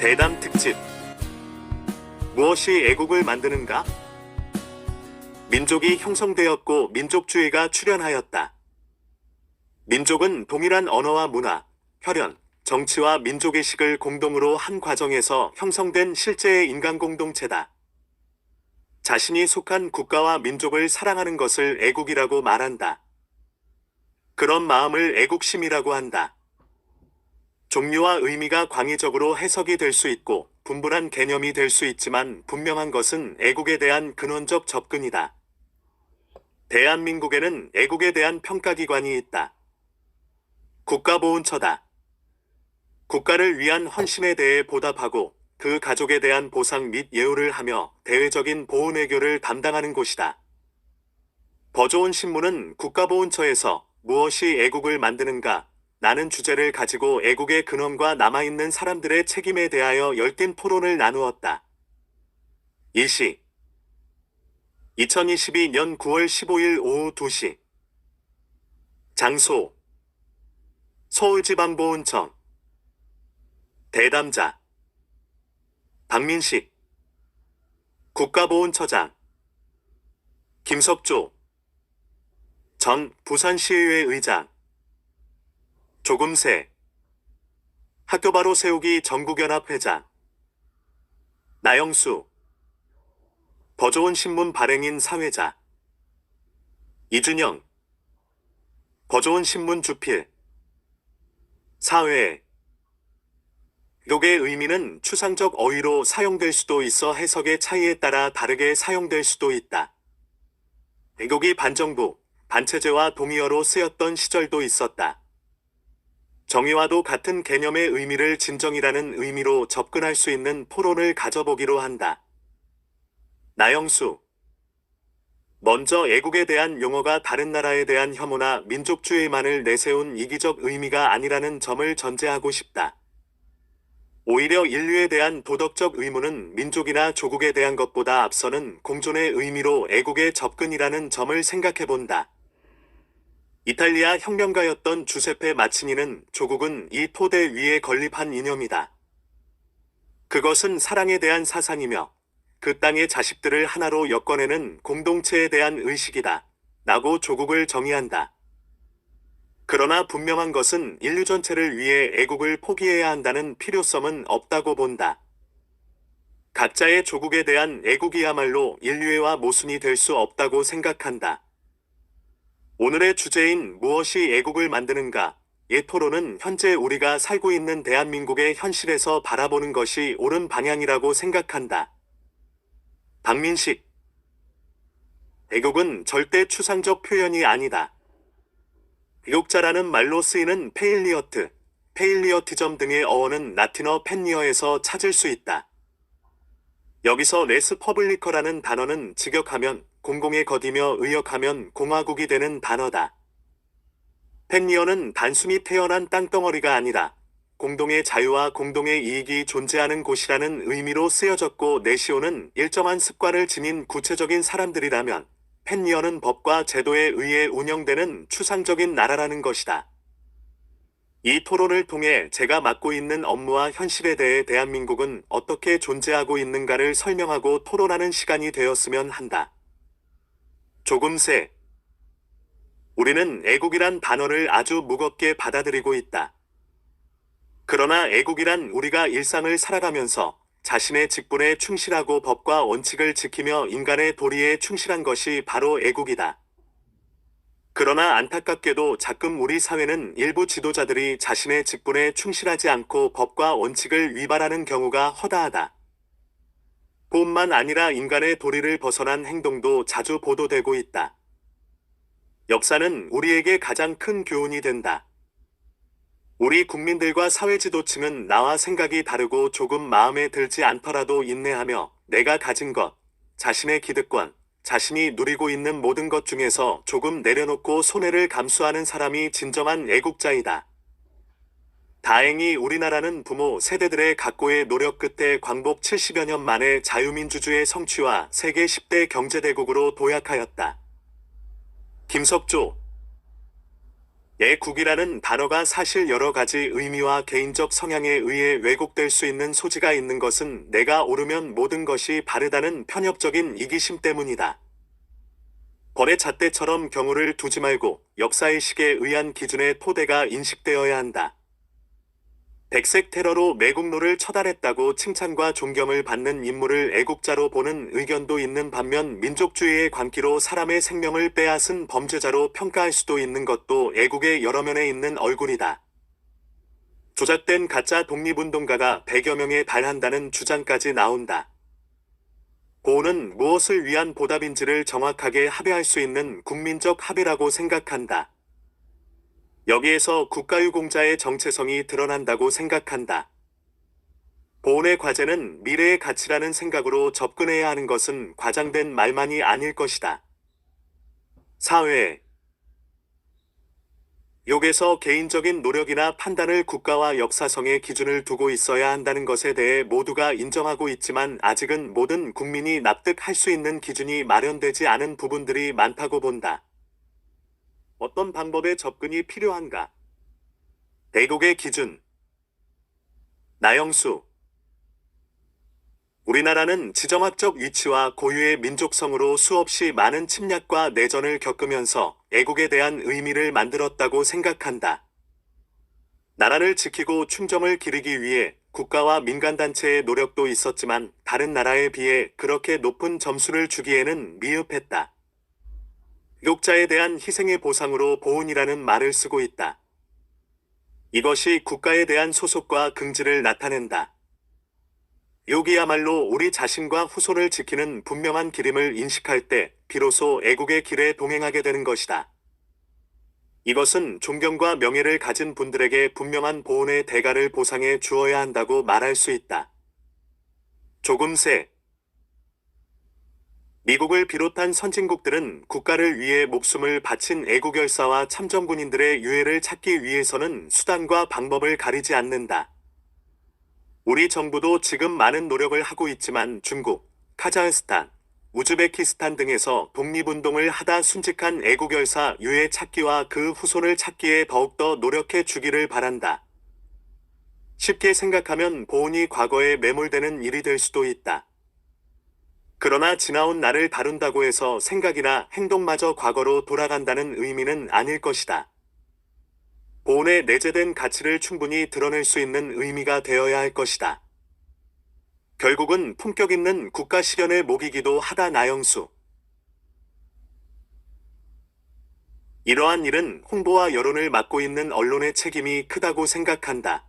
대담 특집. 무엇이 애국을 만드는가? 민족이 형성되었고 민족주의가 출현하였다. 민족은 동일한 언어와 문화, 혈연, 정치와 민족의식을 공동으로 한 과정에서 형성된 실제의 인간 공동체다. 자신이 속한 국가와 민족을 사랑하는 것을 애국이라고 말한다. 그런 마음을 애국심이라고 한다. 종류와 의미가 광의적으로 해석이 될 수 있고 분분한 개념이 될 수 있지만 분명한 것은 애국에 대한 근원적 접근이다. 대한민국에는 애국에 대한 평가기관이 있다. 국가보훈처다. 국가를 위한 헌신에 대해 보답하고 그 가족에 대한 보상 및 예우를 하며 대외적인 보훈외교를 담당하는 곳이다. 버조온 신문은 국가보훈처에서 무엇이 애국을 만드는가? 라는 주제를 가지고 애국의 근원과 남아있는 사람들의 책임에 대하여 열띤 토론을 나누었다. 일시 2022년 9월 15일 오후 2시 장소 서울지방보훈청 대담자 박민식 국가보훈처장 김석조 전 부산시의회 의장 조금새 학교바로 세우기 전국연합회장 나영수 버조온 신문 발행인 사회자 이준영 버조온 신문 주필 사회. 애국의 의미는 추상적 어휘로 사용될 수도 있어 해석의 차이에 따라 다르게 사용될 수도 있다. 애국이 반정부, 반체제와 동의어로 쓰였던 시절도 있었다. 정의와도 같은 개념의 의미를 진정이라는 의미로 접근할 수 있는 토론을 가져보기로 한다. 나영수. 먼저 애국에 대한 용어가 다른 나라에 대한 혐오나 민족주의만을 내세운 이기적 의미가 아니라는 점을 전제하고 싶다. 오히려 인류에 대한 도덕적 의무는 민족이나 조국에 대한 것보다 앞서는 공존의 의미로 애국의 접근이라는 점을 생각해본다. 이탈리아 혁명가였던 주세페 마치니는 조국은 이 토대 위에 건립한 이념이다. 그것은 사랑에 대한 사상이며 그 땅의 자식들을 하나로 엮어내는 공동체에 대한 의식이다. 라고 조국을 정의한다. 그러나 분명한 것은 인류 전체를 위해 애국을 포기해야 한다는 필요성은 없다고 본다. 각자의 조국에 대한 애국이야말로 인류애와 모순이 될 수 없다고 생각한다. 오늘의 주제인 무엇이 애국을 만드는가? 이 토론은 현재 우리가 살고 있는 대한민국의 현실에서 바라보는 것이 옳은 방향이라고 생각한다. 박민식. 애국은 절대 추상적 표현이 아니다. 애국자라는 말로 쓰이는 페일리어티즘 등의 어원은 라틴어 펜니어에서 찾을 수 있다. 여기서 레스 퍼블리커라는 단어는 직역하면 공공의 것이며 의역하면 공화국이 되는 단어다. 펜니어는 단순히 태어난 땅덩어리가 아니라 공동의 자유와 공동의 이익이 존재하는 곳이라는 의미로 쓰여졌고 네시오는 일정한 습관을 지닌 구체적인 사람들이라면 펜니어는 법과 제도에 의해 운영되는 추상적인 나라라는 것이다. 이 토론을 통해 제가 맡고 있는 업무와 현실에 대해 대한민국은 어떻게 존재하고 있는가를 설명하고 토론하는 시간이 되었으면 한다. 조금새. 우리는 애국이란 단어를 아주 무겁게 받아들이고 있다. 그러나 애국이란 우리가 일상을 살아가면서 자신의 직분에 충실하고 법과 원칙을 지키며 인간의 도리에 충실한 것이 바로 애국이다. 그러나 안타깝게도 가끔 우리 사회는 일부 지도자들이 자신의 직분에 충실하지 않고 법과 원칙을 위반하는 경우가 허다하다. 뿐만 아니라 인간의 도리를 벗어난 행동도 자주 보도되고 있다. 역사는 우리에게 가장 큰 교훈이 된다. 우리 국민들과 사회 지도층은 나와 생각이 다르고 조금 마음에 들지 않더라도 인내하며 내가 가진 것, 자신의 기득권, 자신이 누리고 있는 모든 것 중에서 조금 내려놓고 손해를 감수하는 사람이 진정한 애국자이다. 다행히 우리나라는 부모 세대들의 각고의 노력 끝에 광복 70여 년 만에 자유민주주의 성취와 세계 10대 경제대국으로 도약하였다. 김석조. 애국이라는 단어가 사실 여러 가지 의미와 개인적 성향에 의해 왜곡될 수 있는 소지가 있는 것은 내가 옳으면 모든 것이 바르다는 편협적인 이기심 때문이다. 번외 잣대처럼 경우를 두지 말고 역사의식에 의한 기준의 토대가 인식되어야 한다. 백색 테러로 매국노를 처단했다고 칭찬과 존경을 받는 인물을 애국자로 보는 의견도 있는 반면 민족주의의 광기로 사람의 생명을 빼앗은 범죄자로 평가할 수도 있는 것도 애국의 여러 면에 있는 얼굴이다. 조작된 가짜 독립운동가가 100여 명에 달한다는 주장까지 나온다. 보호는 무엇을 위한 보답인지를 정확하게 합의할 수 있는 국민적 합의라고 생각한다. 여기에서 국가유공자의 정체성이 드러난다고 생각한다. 보온의 과제는 미래의 가치라는 생각으로 접근해야 하는 것은 과장된 말만이 아닐 것이다. 사회 욕에서 개인적인 노력이나 판단을 국가와 역사성의 기준을 두고 있어야 한다는 것에 대해 모두가 인정하고 있지만 아직은 모든 국민이 납득할 수 있는 기준이 마련되지 않은 부분들이 많다고 본다. 어떤 방법의 접근이 필요한가? 애국의 기준. 나영수. 우리나라는 지정학적 위치와 고유의 민족성으로 수없이 많은 침략과 내전을 겪으면서 애국에 대한 의미를 만들었다고 생각한다. 나라를 지키고 충정을 기리기 위해 국가와 민간단체의 노력도 있었지만 다른 나라에 비해 그렇게 높은 점수를 주기에는 미흡했다. 욕자에 대한 희생의 보상으로 보훈이라는 말을 쓰고 있다. 이것이 국가에 대한 소속과 긍지를 나타낸다. 욕이야말로 우리 자신과 후손을 지키는 분명한 기림을 인식할 때 비로소 애국의 길에 동행하게 되는 것이다. 이것은 존경과 명예를 가진 분들에게 분명한 보훈의 대가를 보상해 주어야 한다고 말할 수 있다. 조금새 미국을 비롯한 선진국들은 국가를 위해 목숨을 바친 애국열사와 참전군인들의 유해를 찾기 위해서는 수단과 방법을 가리지 않는다. 우리 정부도 지금 많은 노력을 하고 있지만 중국, 카자흐스탄, 우즈베키스탄 등에서 독립운동을 하다 순직한 애국열사 유해 찾기와 그 후손을 찾기에 더욱더 노력해 주기를 바란다. 쉽게 생각하면 보훈이 과거에 매몰되는 일이 될 수도 있다. 그러나 지나온 날을 다룬다고 해서 생각이나 행동마저 과거로 돌아간다는 의미는 아닐 것이다. 보훈에 내재된 가치를 충분히 드러낼 수 있는 의미가 되어야 할 것이다. 결국은 품격 있는 국가 실현의 목이기도 하다. 나영수. 이러한 일은 홍보와 여론을 맡고 있는 언론의 책임이 크다고 생각한다.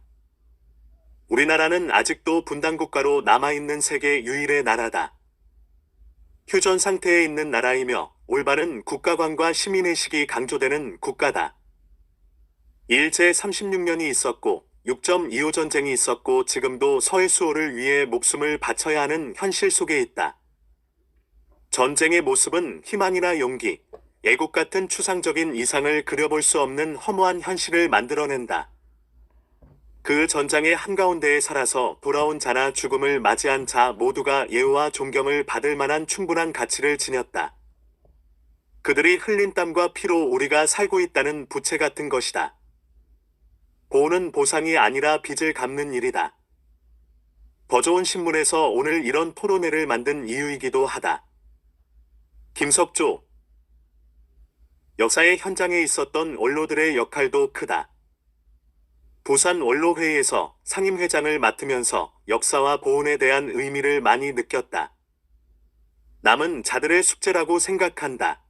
우리나라는 아직도 분단국가로 남아있는 세계 유일의 나라다. 휴전 상태에 있는 나라이며 올바른 국가관과 시민의식이 강조되는 국가다. 일제 36년이 있었고 6.25 전쟁이 있었고 지금도 서해 수호를 위해 목숨을 바쳐야 하는 현실 속에 있다. 전쟁의 모습은 희망이나 용기, 애국 같은 추상적인 이상을 그려볼 수 없는 허무한 현실을 만들어낸다. 그 전장의 한가운데에 살아서 돌아온 자나 죽음을 맞이한 자 모두가 예우와 존경을 받을 만한 충분한 가치를 지녔다. 그들이 흘린 땀과 피로 우리가 살고 있다는 부채 같은 것이다. 보호는 보상이 아니라 빚을 갚는 일이다. 더 좋은 신문에서 오늘 이런 토론회를 만든 이유이기도 하다. 김석조. 역사의 현장에 있었던 원로들의 역할도 크다. 부산 원로회의에서 상임회장을 맡으면서 역사와 보훈에 대한 의미를 많이 느꼈다. 남은 자들의 숙제라고 생각한다.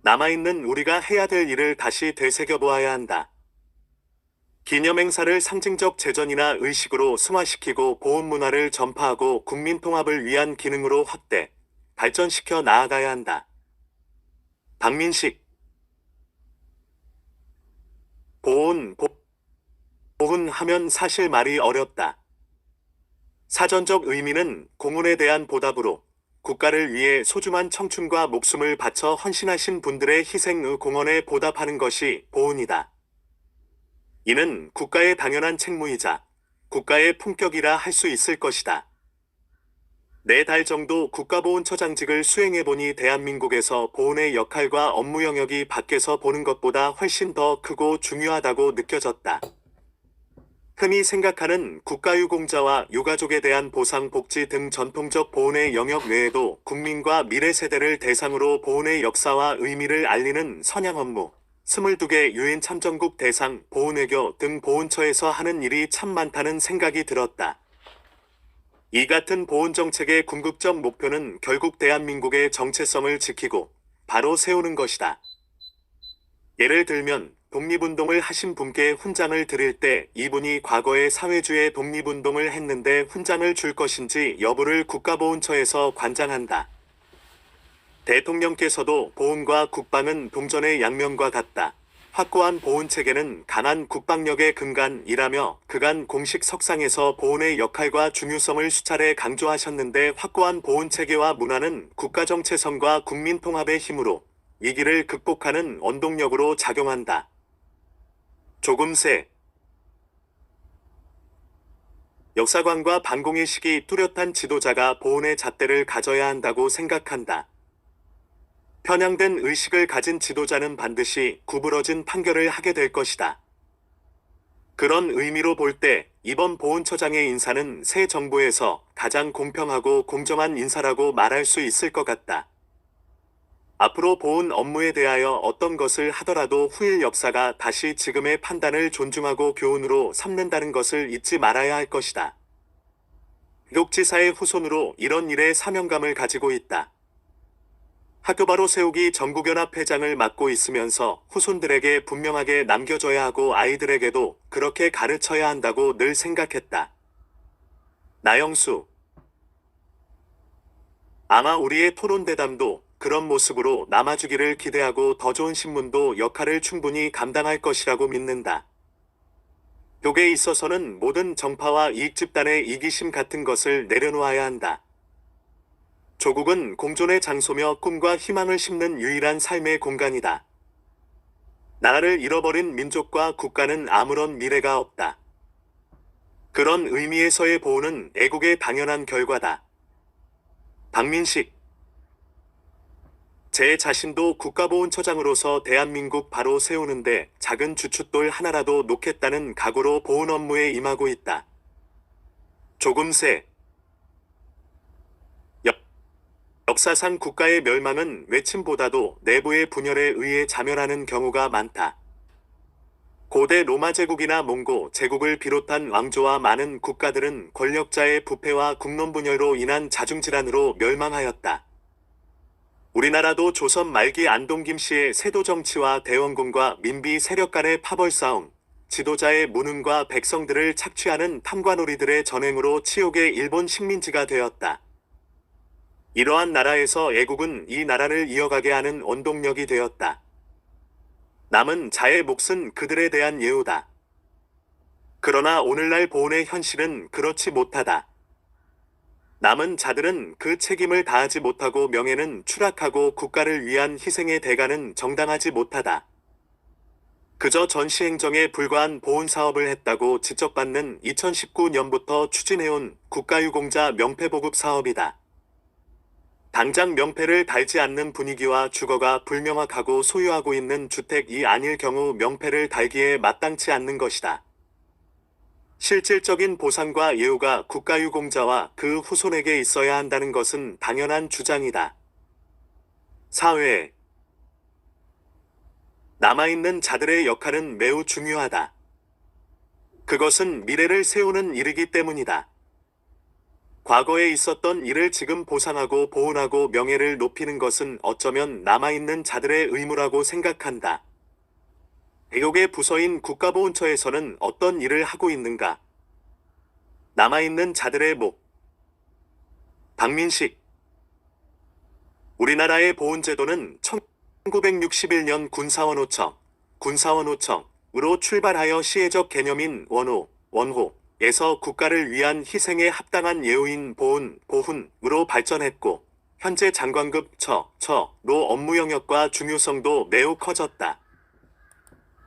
남아있는 우리가 해야 될 일을 다시 되새겨보아야 한다. 기념행사를 상징적 재전이나 의식으로 승화시키고 보훈 문화를 전파하고 국민 통합을 위한 기능으로 확대, 발전시켜 나아가야 한다. 박민식. 보훈 하면 사실 말이 어렵다. 사전적 의미는 공훈에 대한 보답으로 국가를 위해 소중한 청춘과 목숨을 바쳐 헌신하신 분들의 희생의 공헌에 보답하는 것이 보훈이다. 이는 국가의 당연한 책무이자 국가의 품격이라 할 수 있을 것이다. 4달 정도 국가보훈처장직을 수행해보니 대한민국에서 보훈의 역할과 업무 영역이 밖에서 보는 것보다 훨씬 더 크고 중요하다고 느껴졌다. 흔히 생각하는 국가유공자와 유가족에 대한 보상 복지 등 전통적 보훈의 영역 외에도 국민과 미래 세대를 대상으로 보훈의 역사와 의미를 알리는 선양 업무, 22개 유엔 참전국 대상, 보훈외교 등 보훈처에서 하는 일이 참 많다는 생각이 들었다. 이 같은 보훈 정책의 궁극적 목표는 결국 대한민국의 정체성을 지키고 바로 세우는 것이다. 예를 들면 독립운동을 하신 분께 훈장을 드릴 때 이분이 과거에 사회주의 독립운동을 했는데 훈장을 줄 것인지 여부를 국가보훈처에서 관장한다. 대통령께서도 보훈과 국방은 동전의 양면과 같다. 확고한 보훈체계는 강한 국방력의 근간이라며 그간 공식 석상에서 보훈의 역할과 중요성을 수차례 강조하셨는데 확고한 보훈체계와 문화는 국가정체성과 국민통합의 힘으로 위기를 극복하는 원동력으로 작용한다. 조금새 역사관과 반공의식이 뚜렷한 지도자가 보훈의 잣대를 가져야 한다고 생각한다. 편향된 의식을 가진 지도자는 반드시 구부러진 판결을 하게 될 것이다. 그런 의미로 볼 때 이번 보훈처장의 인사는 새 정부에서 가장 공평하고 공정한 인사라고 말할 수 있을 것 같다. 앞으로 보훈 업무에 대하여 어떤 것을 하더라도 후일 역사가 다시 지금의 판단을 존중하고 교훈으로 삼는다는 것을 잊지 말아야 할 것이다. 욕지사의 후손으로 이런 일에 사명감을 가지고 있다. 학교바로 세우기 전국연합회장을 맡고 있으면서 후손들에게 분명하게 남겨줘야 하고 아이들에게도 그렇게 가르쳐야 한다고 늘 생각했다. 나영수. 아마 우리의 토론대담도 그런 모습으로 남아주기를 기대하고 더 좋은 신문도 역할을 충분히 감당할 것이라고 믿는다. 독에 있어서는 모든 정파와 이익집단의 이기심 같은 것을 내려놓아야 한다. 조국은 공존의 장소며 꿈과 희망을 심는 유일한 삶의 공간이다. 나라를 잃어버린 민족과 국가는 아무런 미래가 없다. 그런 의미에서의 보훈은 애국의 당연한 결과다. 박민식. 제 자신도 국가보훈처장으로서 대한민국 바로 세우는데 작은 주춧돌 하나라도 놓겠다는 각오로 보훈 업무에 임하고 있다. 조금새. 역사상 국가의 멸망은 외침보다도 내부의 분열에 의해 자멸하는 경우가 많다. 고대 로마 제국이나 몽고 제국을 비롯한 왕조와 많은 국가들은 권력자의 부패와 국론 분열로 인한 자중질환으로 멸망하였다. 우리나라도 조선 말기 안동 김씨의 세도 정치와 대원군과 민비 세력 간의 파벌 싸움, 지도자의 무능과 백성들을 착취하는 탐관오리들의 전횡으로 치욕의 일본 식민지가 되었다. 이러한 나라에서 애국은 이 나라를 이어가게 하는 원동력이 되었다. 남은 자의 몫은 그들에 대한 예우다. 그러나 오늘날 보훈의 현실은 그렇지 못하다. 남은 자들은 그 책임을 다하지 못하고 명예는 추락하고 국가를 위한 희생의 대가는 정당하지 못하다. 그저 전시행정에 불과한 보훈 사업을 했다고 지적받는 2019년부터 추진해온 국가유공자 명패보급 사업이다. 당장 명패를 달지 않는 분위기와 주거가 불명확하고 소유하고 있는 주택이 아닐 경우 명패를 달기에 마땅치 않는 것이다. 실질적인 보상과 예우가 국가유공자와 그 후손에게 있어야 한다는 것은 당연한 주장이다. 사회에 남아있는 자들의 역할은 매우 중요하다. 그것은 미래를 세우는 일이기 때문이다. 과거에 있었던 일을 지금 보상하고 보훈하고 명예를 높이는 것은 어쩌면 남아있는 자들의 의무라고 생각한다. 애국의 부서인 국가보훈처에서는 어떤 일을 하고 있는가? 남아있는 자들의 목. 박민식. 우리나라의 보훈제도는 1961년 군사원호청으로 출발하여 시혜적 개념인 원호에서 국가를 위한 희생에 합당한 예우인 보훈으로 발전했고 현재 장관급 처로 업무 영역과 중요성도 매우 커졌다.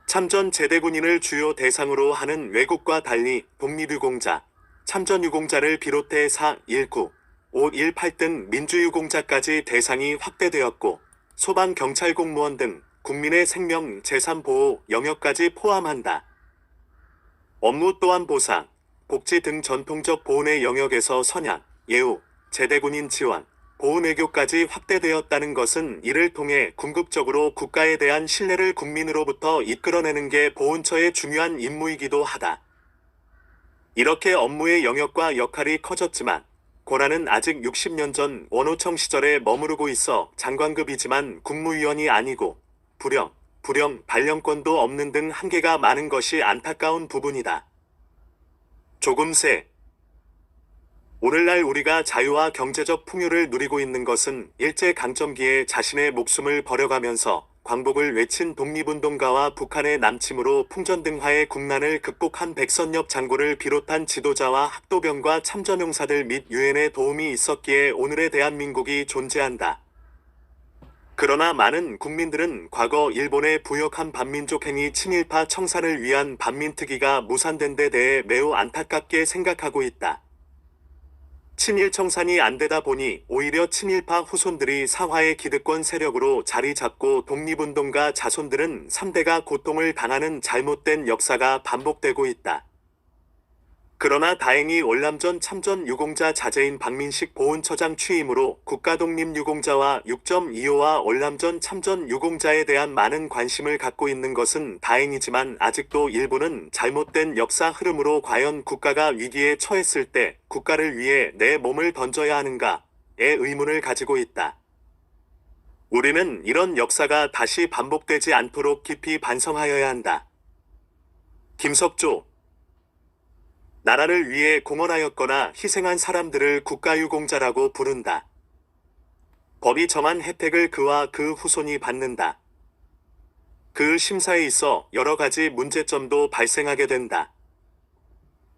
참전 제대군인을 주요 대상으로 하는 외국과 달리 독립유공자, 참전유공자를 비롯해 4.19, 5.18 등 민주유공자까지 대상이 확대되었고 소방경찰 공무원 등 국민의 생명, 재산 보호 영역까지 포함한다. 업무 또한 보상, 복지 등 전통적 보훈의 영역에서 선양, 예우, 제대군인 지원, 보훈외교까지 확대되었다는 것은 이를 통해 궁극적으로 국가에 대한 신뢰를 국민으로부터 이끌어내는 게 보훈처의 중요한 임무이기도 하다. 이렇게 업무의 영역과 역할이 커졌지만 권한은 아직 60년 전 원호청 시절에 머무르고 있어 장관급이지만 국무위원이 아니고 불령, 발령권도 없는 등 한계가 많은 것이 안타까운 부분이다. 조금새 오늘날 우리가 자유와 경제적 풍요를 누리고 있는 것은 일제강점기에 자신의 목숨을 버려가면서 광복을 외친 독립운동가와 북한의 남침으로 풍전등화의 국난을 극복한 백선엽 장군을 비롯한 지도자와 학도병과 참전용사들 및 유엔의 도움이 있었기에 오늘의 대한민국이 존재한다. 그러나 많은 국민들은 과거 일본에 부역한 반민족 행위 친일파 청산을 위한 반민특위가 무산된 데 대해 매우 안타깝게 생각하고 있다. 친일 청산이 안 되다 보니 오히려 친일파 후손들이 사화의 기득권 세력으로 자리 잡고 독립운동가 자손들은 3대가 고통을 당하는 잘못된 역사가 반복되고 있다. 그러나 다행히 월남전 참전 유공자 자제인 박민식 보훈처장 취임으로 국가독립유공자와 6.25와 월남전 참전 유공자에 대한 많은 관심을 갖고 있는 것은 다행이지만 아직도 일본은 잘못된 역사 흐름으로 과연 국가가 위기에 처했을 때 국가를 위해 내 몸을 던져야 하는가에 의문을 가지고 있다. 우리는 이런 역사가 다시 반복되지 않도록 깊이 반성하여야 한다. 김석조 나라를 위해 공헌하였거나 희생한 사람들을 국가유공자라고 부른다. 법이 정한 혜택을 그와 그 후손이 받는다. 그 심사에 있어 여러 가지 문제점도 발생하게 된다.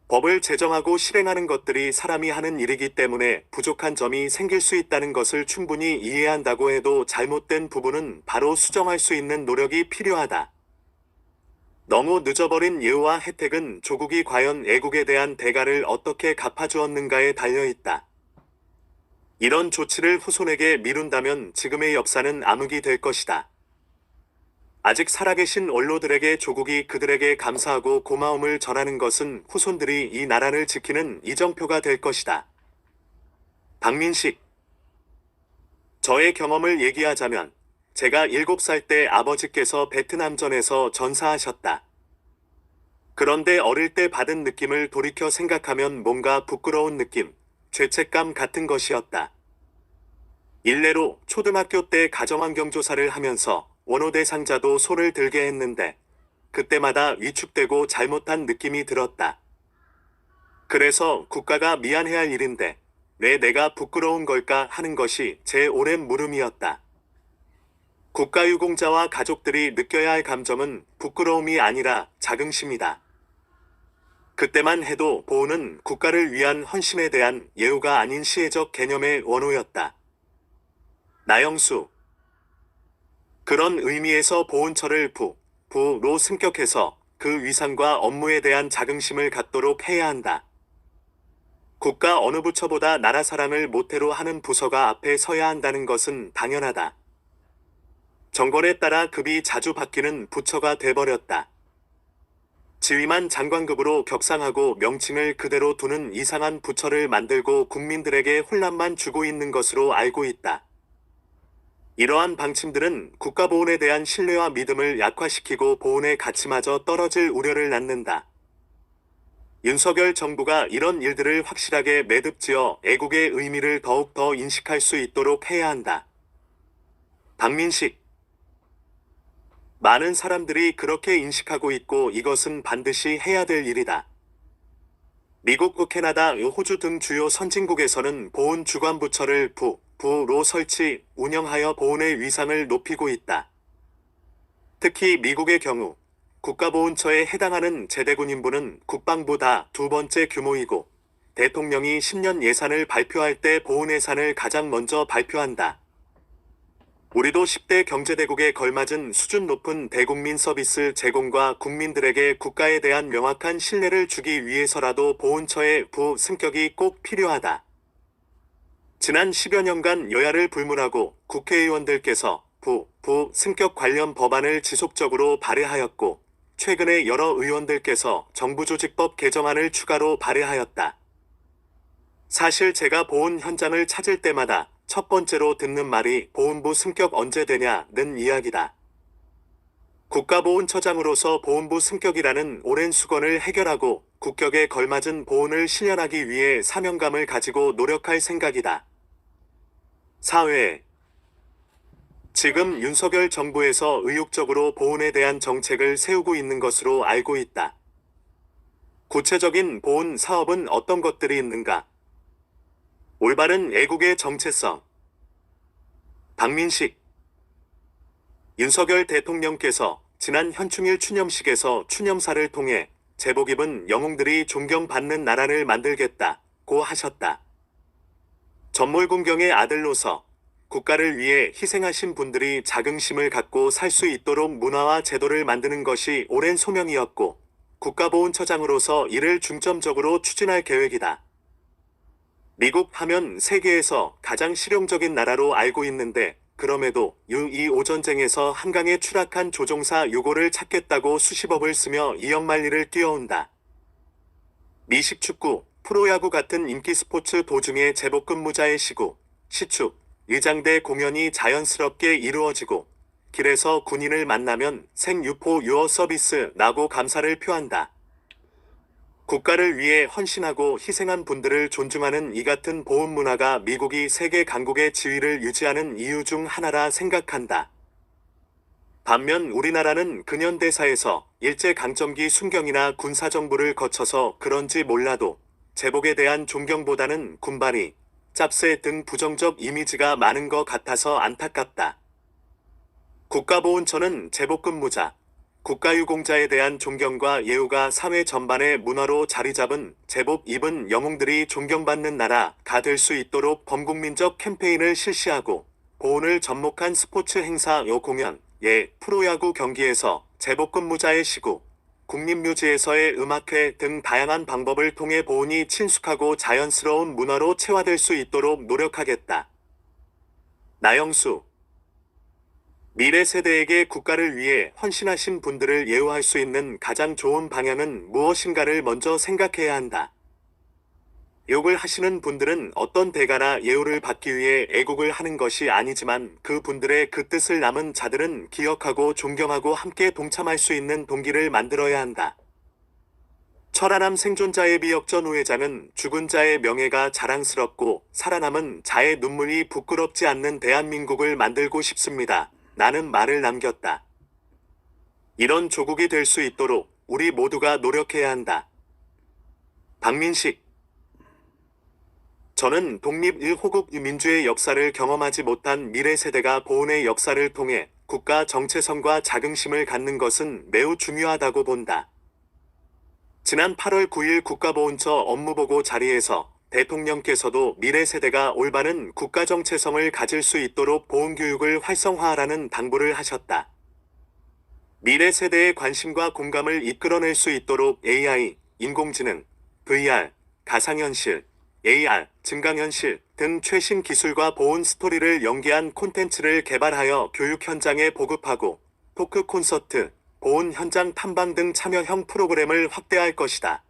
법을 제정하고 실행하는 것들이 사람이 하는 일이기 때문에 부족한 점이 생길 수 있다는 것을 충분히 이해한다고 해도 잘못된 부분은 바로 수정할 수 있는 노력이 필요하다. 너무 늦어버린 예우와 혜택은 조국이 과연 애국에 대한 대가를 어떻게 갚아주었는가에 달려있다. 이런 조치를 후손에게 미룬다면 지금의 역사는 암흑이 될 것이다. 아직 살아계신 원로들에게 조국이 그들에게 감사하고 고마움을 전하는 것은 후손들이 이 나라를 지키는 이정표가 될 것이다. 박민식 저의 경험을 얘기하자면 제가 7살 때 아버지께서 베트남전에서 전사하셨다. 그런데 어릴 때 받은 느낌을 돌이켜 생각하면 뭔가 부끄러운 느낌, 죄책감 같은 것이었다. 일례로 초등학교 때 가정환경조사를 하면서 원호 대상자도 손을 들게 했는데 그때마다 위축되고 잘못한 느낌이 들었다. 그래서 국가가 미안해야 할 일인데 왜 내가 부끄러운 걸까 하는 것이 제 오랜 물음이었다. 국가유공자와 가족들이 느껴야 할 감정은 부끄러움이 아니라 자긍심이다. 그때만 해도 보훈은 국가를 위한 헌신에 대한 예우가 아닌 시혜적 개념의 원호였다. 나영수 그런 의미에서 보훈처를 부로 승격해서 그 위상과 업무에 대한 자긍심을 갖도록 해야 한다. 국가 어느 부처보다 나라 사랑을 모태로 하는 부서가 앞에 서야 한다는 것은 당연하다. 정권에 따라 급이 자주 바뀌는 부처가 돼버렸다. 지위만 장관급으로 격상하고 명칭을 그대로 두는 이상한 부처를 만들고 국민들에게 혼란만 주고 있는 것으로 알고 있다. 이러한 방침들은 국가보훈에 대한 신뢰와 믿음을 약화시키고 보훈의 가치마저 떨어질 우려를 낳는다. 윤석열 정부가 이런 일들을 확실하게 매듭지어 애국의 의미를 더욱 더 인식할 수 있도록 해야 한다. 박민식 많은 사람들이 그렇게 인식하고 있고 이것은 반드시 해야 될 일이다. 미국, 캐나다, 호주 등 주요 선진국에서는 보훈 주관부처를 부로 설치, 운영하여 보훈의 위상을 높이고 있다. 특히 미국의 경우 국가보훈처에 해당하는 제대군인부는 국방부다 두 번째 규모이고 대통령이 10년 예산을 발표할 때 보훈 예산을 가장 먼저 발표한다. 우리도 10대 경제대국에 걸맞은 수준 높은 대국민 서비스 제공과 국민들에게 국가에 대한 명확한 신뢰를 주기 위해서라도 보훈처의 부 승격이 꼭 필요하다. 지난 10여 년간 여야를 불문하고 국회의원들께서 승격 관련 법안을 지속적으로 발의하였고, 최근에 여러 의원들께서 정부조직법 개정안을 추가로 발의하였다. 사실 제가 보훈 현장을 찾을 때마다 첫 번째로 듣는 말이 보훈부 승격 언제 되냐는 이야기다. 국가보훈처장으로서 보훈부 승격이라는 오랜 수건을 해결하고 국격에 걸맞은 보훈을 실현하기 위해 사명감을 가지고 노력할 생각이다. 사회. 지금 윤석열 정부에서 의욕적으로 보훈에 대한 정책을 세우고 있는 것으로 알고 있다. 구체적인 보훈 사업은 어떤 것들이 있는가? 올바른 애국의 정체성. 박민식. 윤석열 대통령께서 지난 현충일 추념식에서 추념사를 통해 제복 입은 영웅들이 존경받는 나라를 만들겠다고 하셨다. 전몰군경의 아들로서 국가를 위해 희생하신 분들이 자긍심을 갖고 살 수 있도록 문화와 제도를 만드는 것이 오랜 소명이었고, 국가보훈처장으로서 이를 중점적으로 추진할 계획이다. 미국 하면 세계에서 가장 실용적인 나라로 알고 있는데, 그럼에도 유2오 전쟁에서 한강에 추락한 조종사 유고를 찾겠다고 수십억을 쓰며 이역만리를 뛰어온다. 미식축구, 프로야구 같은 인기 스포츠 도중에 제복 근무자의 시구, 시축, 의장대 공연이 자연스럽게 이루어지고, 길에서 군인을 만나면 생유포 유어 서비스 라고 감사를 표한다. 국가를 위해 헌신하고 희생한 분들을 존중하는 이 같은 보훈 문화가 미국이 세계 강국의 지위를 유지하는 이유 중 하나라 생각한다. 반면 우리나라는 근현대사에서 일제강점기 순경이나 군사정부를 거쳐서 그런지 몰라도 제복에 대한 존경보다는 군발이, 짭새 등 부정적 이미지가 많은 것 같아서 안타깝다. 국가보훈처는 제복 근무자, 국가유공자에 대한 존경과 예우가 사회 전반의 문화로 자리잡은 제복 입은 영웅들이 존경받는 나라가 될 수 있도록 범국민적 캠페인을 실시하고, 보훈을 접목한 스포츠 행사 공연, 프로야구 경기에서 제복 근무자의 시구, 국립묘지에서의 음악회 등 다양한 방법을 통해 보훈이 친숙하고 자연스러운 문화로 체화될 수 있도록 노력하겠다. 나영수. 미래 세대에게 국가를 위해 헌신하신 분들을 예우할 수 있는 가장 좋은 방향은 무엇인가를 먼저 생각해야 한다. 욕을 하시는 분들은 어떤 대가나 예우를 받기 위해 애국을 하는 것이 아니지만, 그 분들의 그 뜻을 남은 자들은 기억하고 존경하고 함께 동참할 수 있는 동기를 만들어야 한다. 철아남 생존자의 비역전 우회장은 죽은 자의 명예가 자랑스럽고 살아남은 자의 눈물이 부끄럽지 않는 대한민국을 만들고 싶습니다. 라는 말을 남겼다. 이런 조국이 될 수 있도록 우리 모두가 노력해야 한다. 박민식. 저는 독립 1호국 민주의 역사를 경험하지 못한 미래 세대가 보훈의 역사를 통해 국가 정체성과 자긍심을 갖는 것은 매우 중요하다고 본다. 지난 8월 9일 국가보훈처 업무보고 자리에서 대통령께서도 미래 세대가 올바른 국가 정체성을 가질 수 있도록 보훈교육을 활성화하라는 당부를 하셨다. 미래 세대의 관심과 공감을 이끌어낼 수 있도록 AI, 인공지능, VR, 가상현실, AR, 증강현실 등 최신 기술과 보훈 스토리를 연계한 콘텐츠를 개발하여 교육 현장에 보급하고, 토크 콘서트, 보훈 현장 탐방 등 참여형 프로그램을 확대할 것이다.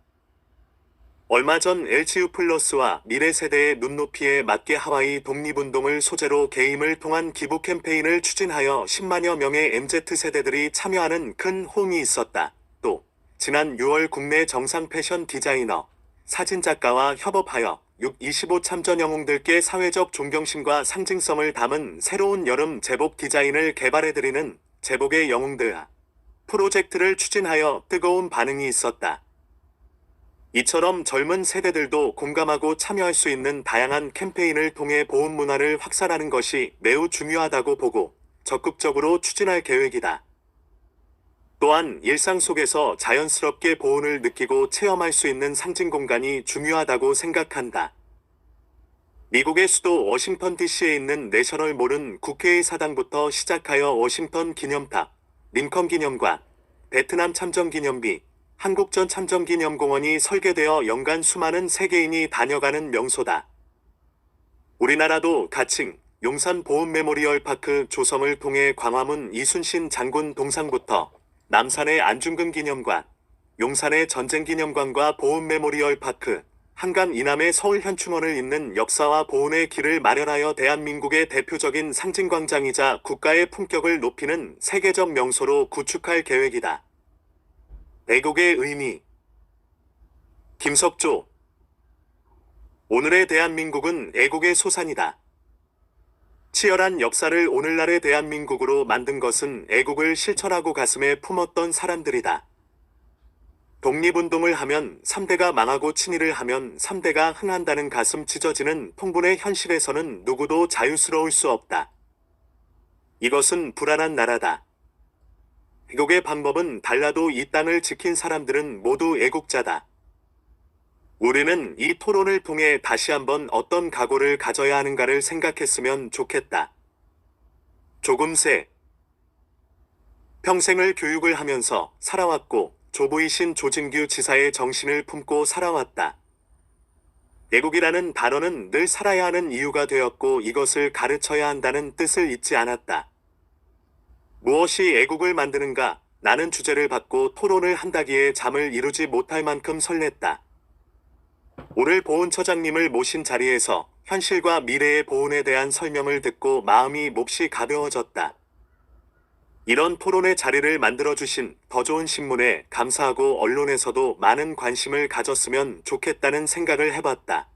얼마 전 LGU+와 미래 세대의 눈높이에 맞게 하와이 독립운동을 소재로 게임을 통한 기부 캠페인을 추진하여 10만여 명의 MZ세대들이 참여하는 큰 호응이 있었다. 또 지난 6월 국내 정상 패션 디자이너, 사진작가와 협업하여 6.25 참전 영웅들께 사회적 존경심과 상징성을 담은 새로운 여름 제복 디자인을 개발해드리는 제복의 영웅들 프로젝트를 추진하여 뜨거운 반응이 있었다. 이처럼 젊은 세대들도 공감하고 참여할 수 있는 다양한 캠페인을 통해 보훈 문화를 확산하는 것이 매우 중요하다고 보고 적극적으로 추진할 계획이다. 또한 일상 속에서 자연스럽게 보훈을 느끼고 체험할 수 있는 상징 공간이 중요하다고 생각한다. 미국의 수도 워싱턴 DC에 있는 내셔널몰은 국회의 사당부터 시작하여 워싱턴 기념탑, 링컨 기념관, 베트남 참전 기념비, 한국전 참전 기념공원이 설계되어 연간 수많은 세계인이 다녀가는 명소다. 우리나라도 가칭, 용산 보훈 메모리얼 파크 조성을 통해 광화문 이순신 장군 동상부터 남산의 안중근 기념관, 용산의 전쟁기념관과 보훈 메모리얼 파크, 한강 이남의 서울 현충원을 잇는 역사와 보훈의 길을 마련하여 대한민국의 대표적인 상징광장이자 국가의 품격을 높이는 세계적 명소로 구축할 계획이다. 애국의 의미. 김석조. 오늘의 대한민국은 애국의 소산이다. 치열한 역사를 오늘날의 대한민국으로 만든 것은 애국을 실천하고 가슴에 품었던 사람들이다. 독립운동을 하면 3대가 망하고 친일을 하면 3대가 흥한다는 가슴 찢어지는 통분의 현실에서는 누구도 자유스러울 수 없다. 이것은 불안한 나라다. 애국의 방법은 달라도 이 땅을 지킨 사람들은 모두 애국자다. 우리는 이 토론을 통해 다시 한번 어떤 각오를 가져야 하는가를 생각했으면 좋겠다. 조금새 평생을 교육을 하면서 살아왔고 조부이신 조진규 지사의 정신을 품고 살아왔다. 애국이라는 단어는 늘 살아야 하는 이유가 되었고 이것을 가르쳐야 한다는 뜻을 잊지 않았다. 무엇이 애국을 만드는가? 나는 주제를 받고 토론을 한다기에 잠을 이루지 못할 만큼 설렜다. 오늘 보훈처장님을 모신 자리에서 현실과 미래의 보훈에 대한 설명을 듣고 마음이 몹시 가벼워졌다. 이런 토론의 자리를 만들어주신 더 좋은 신문에 감사하고 언론에서도 많은 관심을 가졌으면 좋겠다는 생각을 해봤다.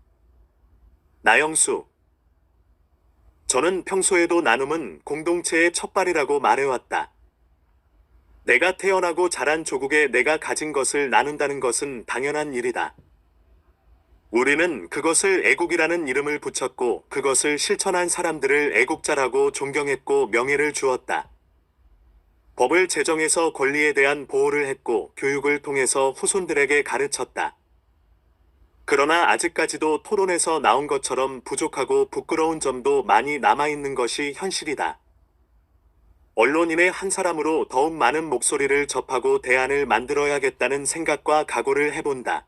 나영수. 저는 평소에도 나눔은 공동체의 첫발이라고 말해왔다. 내가 태어나고 자란 조국에 내가 가진 것을 나눈다는 것은 당연한 일이다. 우리는 그것을 애국이라는 이름을 붙였고 그것을 실천한 사람들을 애국자라고 존경했고 명예를 주었다. 법을 제정해서 권리에 대한 보호를 했고 교육을 통해서 후손들에게 가르쳤다. 그러나 아직까지도 토론에서 나온 것처럼 부족하고 부끄러운 점도 많이 남아있는 것이 현실이다. 언론인의 한 사람으로 더욱 많은 목소리를 접하고 대안을 만들어야겠다는 생각과 각오를 해본다.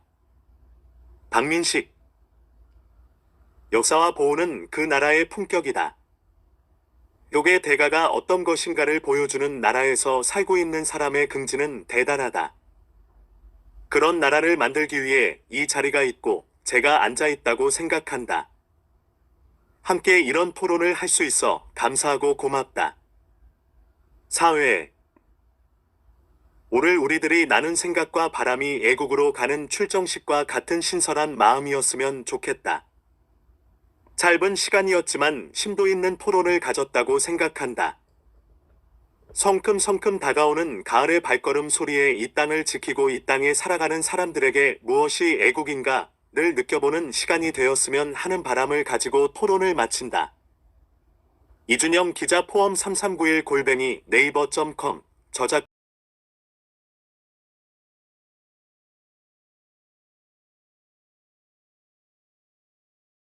박민식. 역사와 보훈은 그 나라의 품격이다. 욕의 대가가 어떤 것인가를 보여주는 나라에서 살고 있는 사람의 긍지는 대단하다. 그런 나라를 만들기 위해 이 자리가 있고 제가 앉아 있다고 생각한다. 함께 이런 토론을 할 수 있어 감사하고 고맙다. 사회. 오늘 우리들이 나눈 생각과 바람이 애국으로 가는 출정식과 같은 신선한 마음이었으면 좋겠다. 짧은 시간이었지만 심도 있는 토론을 가졌다고 생각한다. 성큼성큼 다가오는 가을의 발걸음 소리에 이 땅을 지키고 이 땅에 살아가는 사람들에게 무엇이 애국인가를 느껴보는 시간이 되었으면 하는 바람을 가지고 토론을 마친다. 이준영 기자 포엄 3391 @ 네이버.com 저작